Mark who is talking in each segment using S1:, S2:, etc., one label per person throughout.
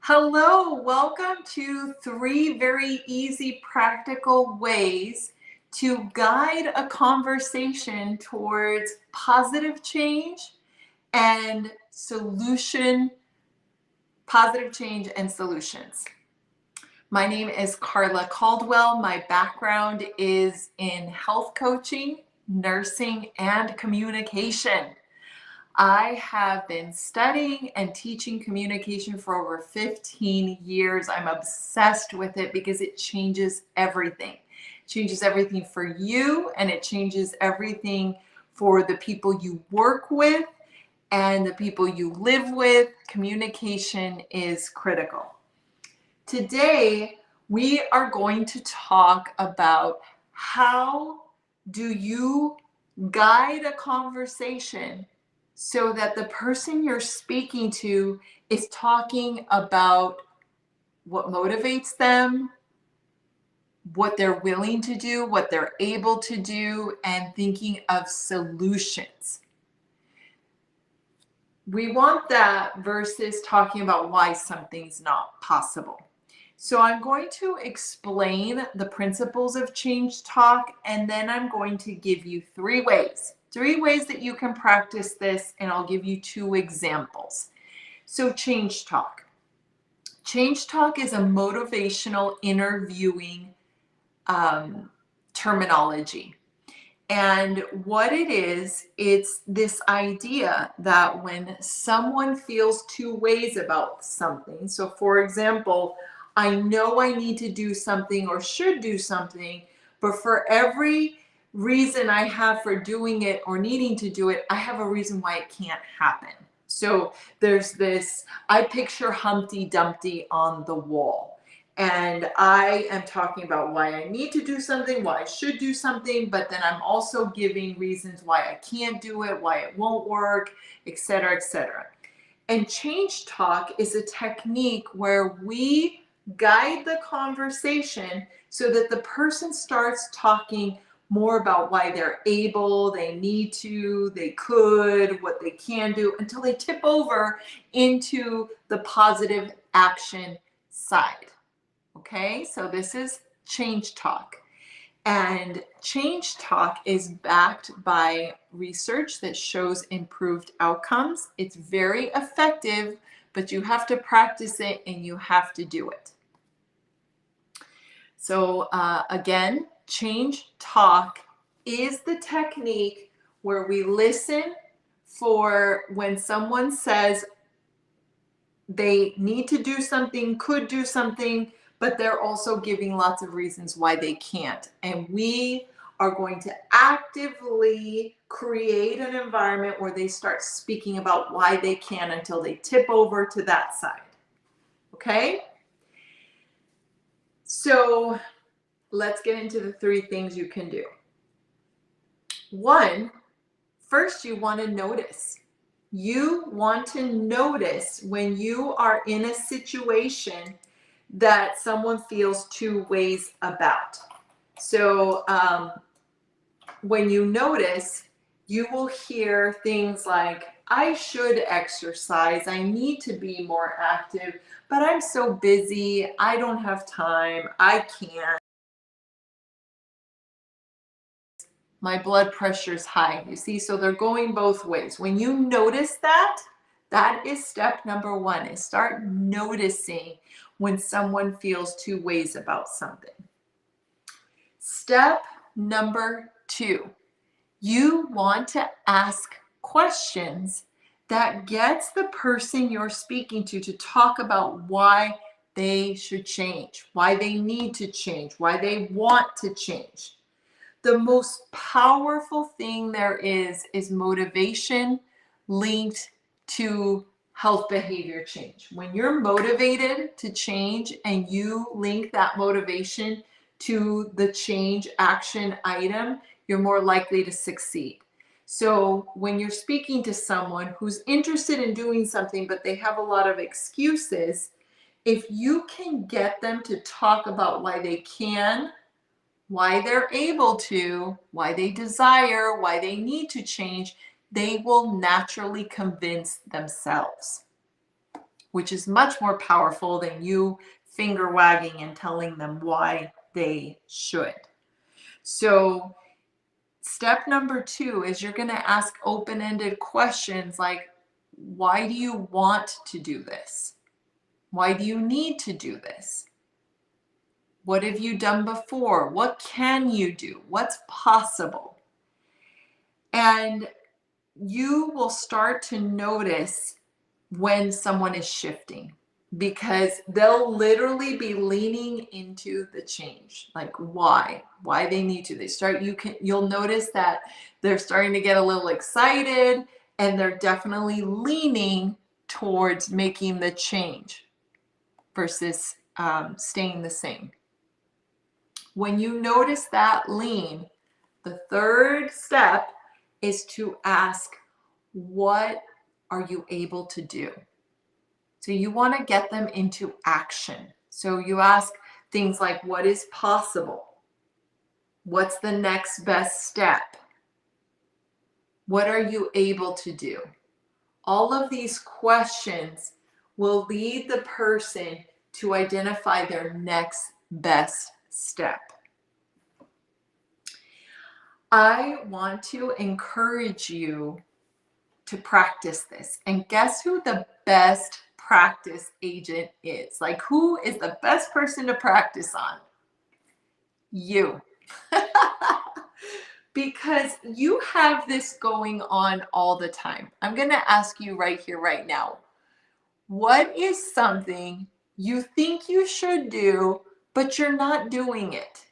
S1: Hello, welcome to 3 very easy practical ways to guide a conversation towards positive change and positive change and solutions. My name is Carla Caldwell. My background is in health coaching, nursing, and communication. I have been studying and teaching communication for over 15 years. I'm obsessed with it because it changes everything. It changes everything for you, and it changes everything for the people you work with and the people you live with. Communication is critical. Today, we are going to talk about how do you guide a conversation so that the person you're speaking to is talking about what motivates them, what they're willing to do, what they're able to do, and thinking of solutions. We want that versus talking about why something's not possible. So I'm going to explain the principles of change talk, and then I'm going to give you 3 ways that you can practice this, and I'll give you 2 examples. So change talk. Change talk is a motivational interviewing terminology. And what it is, it's this idea that when someone feels 2 ways about something, so for example, I know I need to do something or should do something, but for every reason I have for doing it or needing to do it, I have a reason why it can't happen. So there's this, I picture Humpty Dumpty on the wall. And I am talking about why I need to do something, why I should do something, but then I'm also giving reasons why I can't do it, why it won't work, etc., etc. And change talk is a technique where we guide the conversation so that the person starts talking more about why they're able, they need to, they could, what they can do, until they tip over into the positive action side. Okay, so this is change talk. And change talk is backed by research that shows improved outcomes. It's very effective, but you have to practice it and you have to do it. So again, change talk is the technique where we listen for when someone says they need to do something, could do something, but they're also giving lots of reasons why they can't. And we are going to actively create an environment where they start speaking about why they can until they tip over to that side. Okay? So let's get into the 3 things you can do. 1, first you want to notice. You want to notice when you are in a situation that someone feels 2 ways about. So when you notice, you will hear things like, I should exercise, I need to be more active, but I'm so busy, I don't have time, I can't. My blood pressure's high, you see? So they're going both ways. When you notice that, that is step number 1, is start noticing when someone feels 2 ways about something. Step number 2, you want to ask questions that gets the person you're speaking to talk about why they should change, why they need to change, why they want to change. The most powerful thing there is motivation linked to health behavior change. When you're motivated to change and you link that motivation to the change action item, you're more likely to succeed. So when you're speaking to someone who's interested in doing something, but they have a lot of excuses, if you can get them to talk about why they can, why they're able to, why they desire, why they need to change, they will naturally convince themselves. which is much more powerful than you finger wagging and telling them why they should. So step number 2 is you're going to ask open-ended questions like, why do you want to do this? Why do you need to do this? What have you done before? What can you do? What's possible? And you will start to notice when someone is shifting, because they'll literally be leaning into the change. Like why they need to. You'll notice that they're starting to get a little excited, and they're definitely leaning towards making the change versus staying the same. When you notice that lean, the third step is to ask, what are you able to do? So you want to get them into action. So you ask things like, what is possible? What's the next best step? What are you able to do? All of these questions will lead the person to identify their next best step. I want to encourage you to practice this. And guess who the best practice agent is? Like, who is the best person to practice on? You. Because you have this going on all the time. I'm going to ask you right here, right now. What is something you think you should do, but you're not doing it?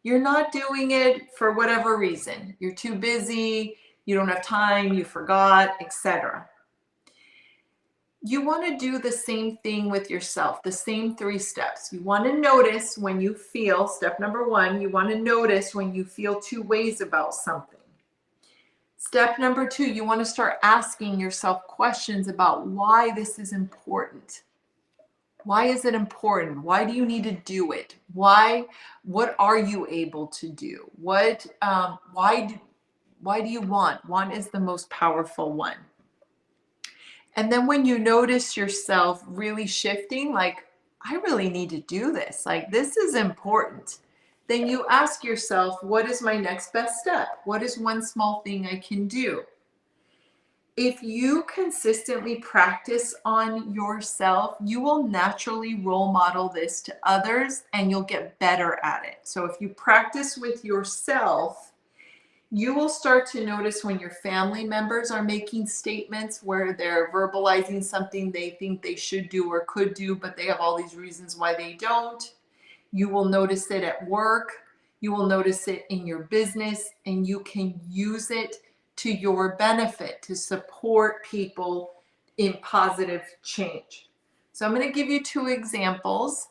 S1: You're not doing it for whatever reason. You're too busy, you don't have time, you forgot, etc. You want to do the same thing with yourself, the same 3 steps. You want to notice when you feel, step number 1, you want to notice when you feel 2 ways about something. Step number 2, you want to start asking yourself questions about why this is important. Why is it important? Why do you need to do it? What are you able to do? Why do you want? Want is the most powerful one. And then when you notice yourself really shifting, like, I really need to do this, like, this is important, then you ask yourself, what is my next best step? What is one small thing I can do? If you consistently practice on yourself, you will naturally role model this to others, and you'll get better at it. So if you practice with yourself, you will start to notice when your family members are making statements where they're verbalizing something they think they should do or could do, but they have all these reasons why they don't. You will notice it at work. You will notice it in your business, and you can use it to your benefit to support people in positive change. So I'm going to give you 2 examples.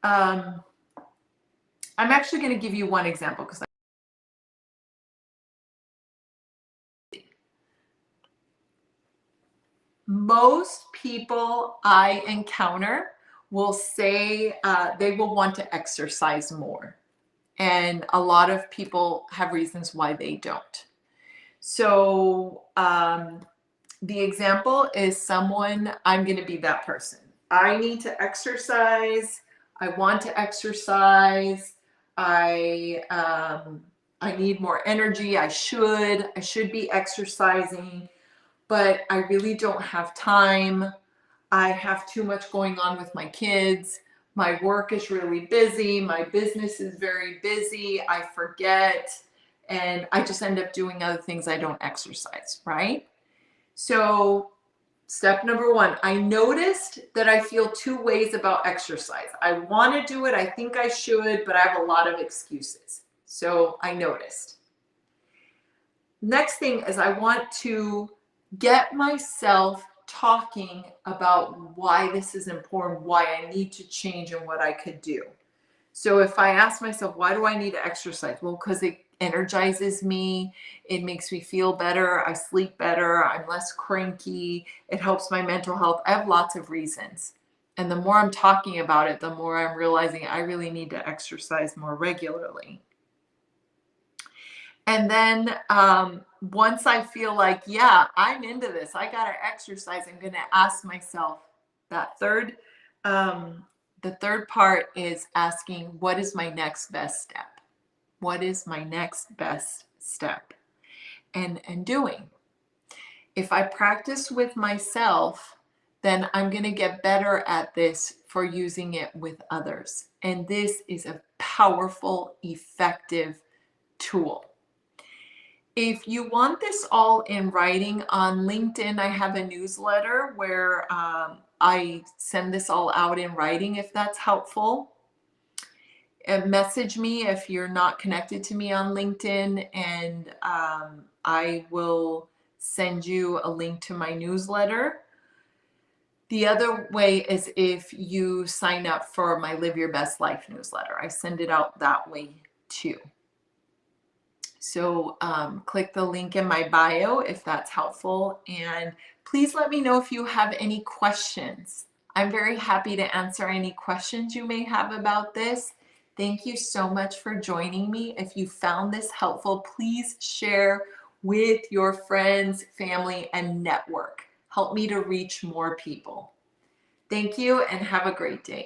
S1: I'm actually going to give you 1 example because most people I encounter will say they will want to exercise more. And a lot of people have reasons why they don't. So the example is someone, I'm going to be that person. I need to exercise. I want to exercise. I need more energy. I should be exercising, but I really don't have time. I have too much going on with my kids. My work is really busy. My business is very busy. I forget, and I just end up doing other things. I don't exercise, right? So step number 1, I noticed that I feel 2 ways about exercise. I want to do it. I think I should, but I have a lot of excuses. So I noticed. Next thing is I want to get myself talking about why this is important, why I need to change, and what I could do. So if I ask myself, why do I need to exercise? Well, because it energizes me. It makes me feel better. I sleep better. I'm less cranky. It helps my mental health. I have lots of reasons. And the more I'm talking about it, the more I'm realizing I really need to exercise more regularly. And then once I feel like, yeah, I'm into this, I got to exercise, I'm going to ask myself, That third, the third part is asking, what is my next best step? What is my next best step? And doing. If I practice with myself, then I'm going to get better at this for using it with others. And this is a powerful, effective tool. If you want this all in writing, on LinkedIn, I have a newsletter where I send this all out in writing if that's helpful. Message me if you're not connected to me on LinkedIn, and I will send you a link to my newsletter. The other way is if you sign up for my Live Your Best Life newsletter. I send it out that way too. So click the link in my bio if that's helpful. And please let me know if you have any questions. I'm very happy to answer any questions you may have about this. Thank you so much for joining me. If you found this helpful, please share with your friends, family, and network. Help me to reach more people. Thank you and have a great day.